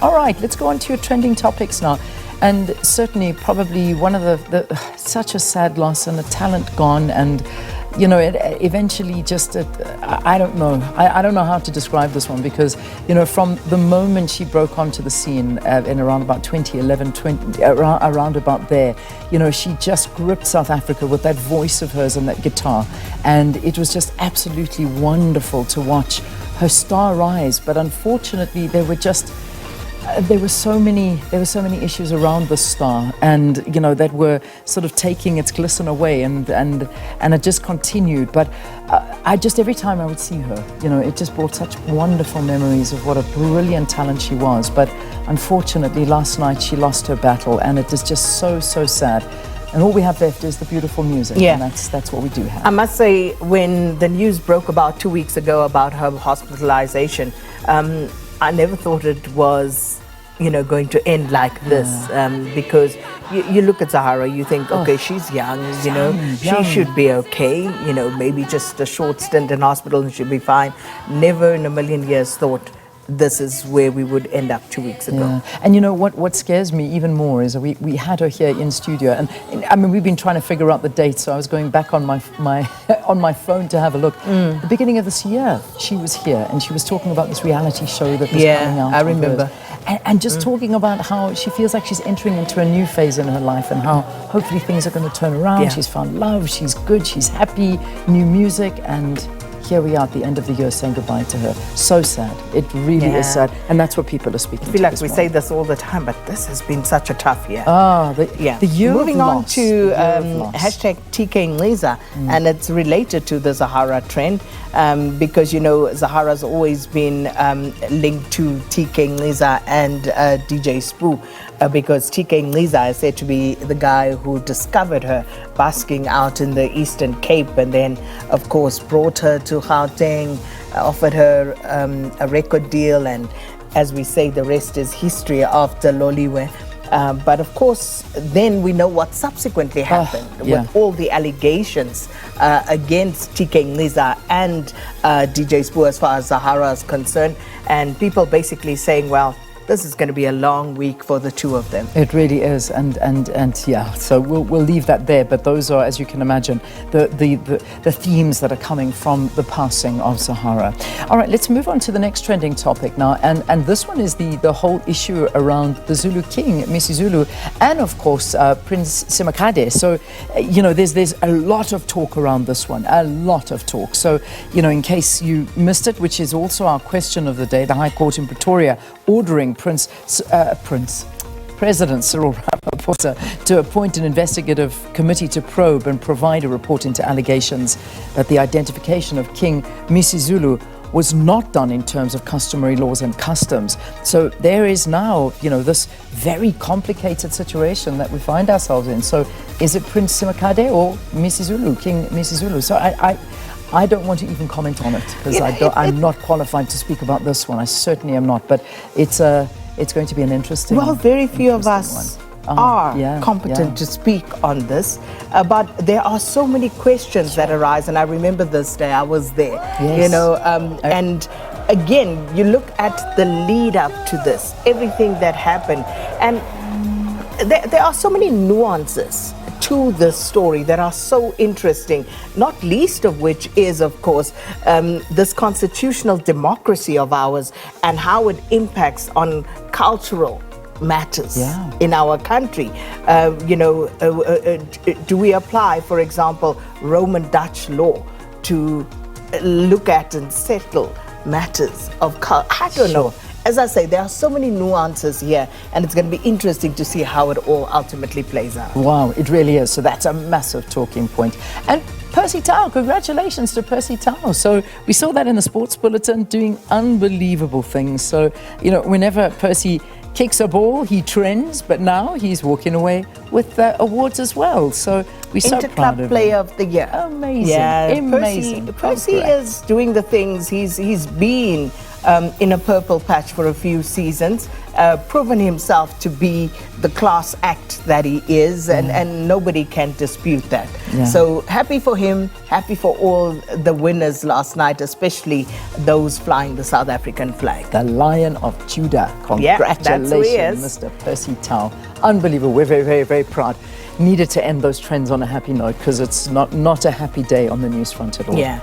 All right, let's go on to your trending topics now. And certainly probably one of the such a sad loss and a talent gone, and you know, it eventually just, I don't know. I don't know how to describe this one, because, you know, from the moment she broke onto the scene in around about 2011, around about there, you know, she just gripped South Africa with that voice of hers and that guitar. And it was just absolutely wonderful to watch her star rise. But unfortunately, there were so many issues around the star, and you know, that were sort of taking its glisten away, and it just continued. But I just, every time I would see her, you know, it just brought such wonderful memories of what a brilliant talent she was. But unfortunately, last night she lost her battle, and it is just so sad. And all we have left is the beautiful music, and that's what we do have. I must say, when the news broke about 2 weeks ago about her hospitalization, I never thought it was, you know, going to end like this, because you look at Zahara, you think, okay, she's young, you know, she should be okay, you know, maybe just a short stint in hospital and she'll be fine. Never in a million years thought this is where we would end up 2 weeks ago. Yeah. And you know what scares me even more is we had her here in studio, and I mean, we've been trying to figure out the date, so I was going back on my on my phone to have a look. The beginning of this year, she was here, and she was talking about this reality show that was coming out. I remember. And just talking about how she feels like she's entering into a new phase in her life, and how hopefully things are going to turn around. She's found love, she's good, she's happy, new music, and here we are at the end of the year saying goodbye to her. So sad. It really is sad. And that's what people are speaking to. I feel like we say this all the time, but this has been such a tough year. The year Moving of on loss. to hashtag TK Nliza, and it's related to the Zahara trend, because, you know, Zahara's always been linked to TK Nliza and DJ Spoo, because TK Nliza is said to be the guy who discovered her basking out in the Eastern Cape, and then, of course, brought her to Gauteng, offered her a record deal, and as we say, the rest is history after Loliwe. But of course, then we know what subsequently happened with all the allegations against TK Nliza and DJ Spoo as far as Zahara is concerned, and people basically saying, well, this is going to be a long week for the two of them. It really is, and yeah. So we'll leave that there. But those are, as you can imagine, the themes that are coming from the passing of Zahara. All right, let's move on to the next trending topic now, and this one is the whole issue around the Zulu King, Missy Zulu, and of course Prince Simakade. So you know, there's a lot of talk around this one, a lot of talk. So you know, in case you missed it, which is also our question of the day, the High Court in Pretoria ordering President Cyril Ramaphosa to appoint an investigative committee to probe and provide a report into allegations that the identification of King Missy Zulu was not done in terms of customary laws and customs. So there is now, you know, this very complicated situation that we find ourselves in. So is it Prince Simakade or Missy Zulu, King Missy Zulu? So I don't want to even comment on it, because I'm not qualified to speak about this one. I certainly am not, but it's going to be an interesting. Well, very few of us are competent to speak on this, but there are so many questions that arise, and I remember this day, I was there, you know, and again, you look at the lead up to this, everything that happened, and there are so many nuances to this story that are so interesting, not least of which is, of course, this constitutional democracy of ours and how it impacts on cultural matters in our country. You know, do we apply, for example, Roman Dutch law to look at and settle matters of culture? I don't know. As I say, there are so many nuances here, and it's going to be interesting to see how it all ultimately plays out. Wow, it really is. So that's a massive talking point. And Percy Tau, congratulations to Percy Tau. So we saw that in the sports bulletin, doing unbelievable things. So, you know, whenever Percy kicks a ball, he trends, but now he's walking away with awards as well. So we're so proud of him. Player of the Year. Amazing, amazing. Percy is doing the things. He's been in a purple patch for a few seasons, proven himself to be the class act that he is, and nobody can dispute that. Yeah. So happy for him, happy for all the winners last night, especially those flying the South African flag. The Lion of Judah. Yeah, that's who he Congratulations, is. Mr. Percy Tau. Unbelievable. We're very, very, very proud. Needed to end those trends on a happy note because it's not a happy day on the news front at all. Yeah.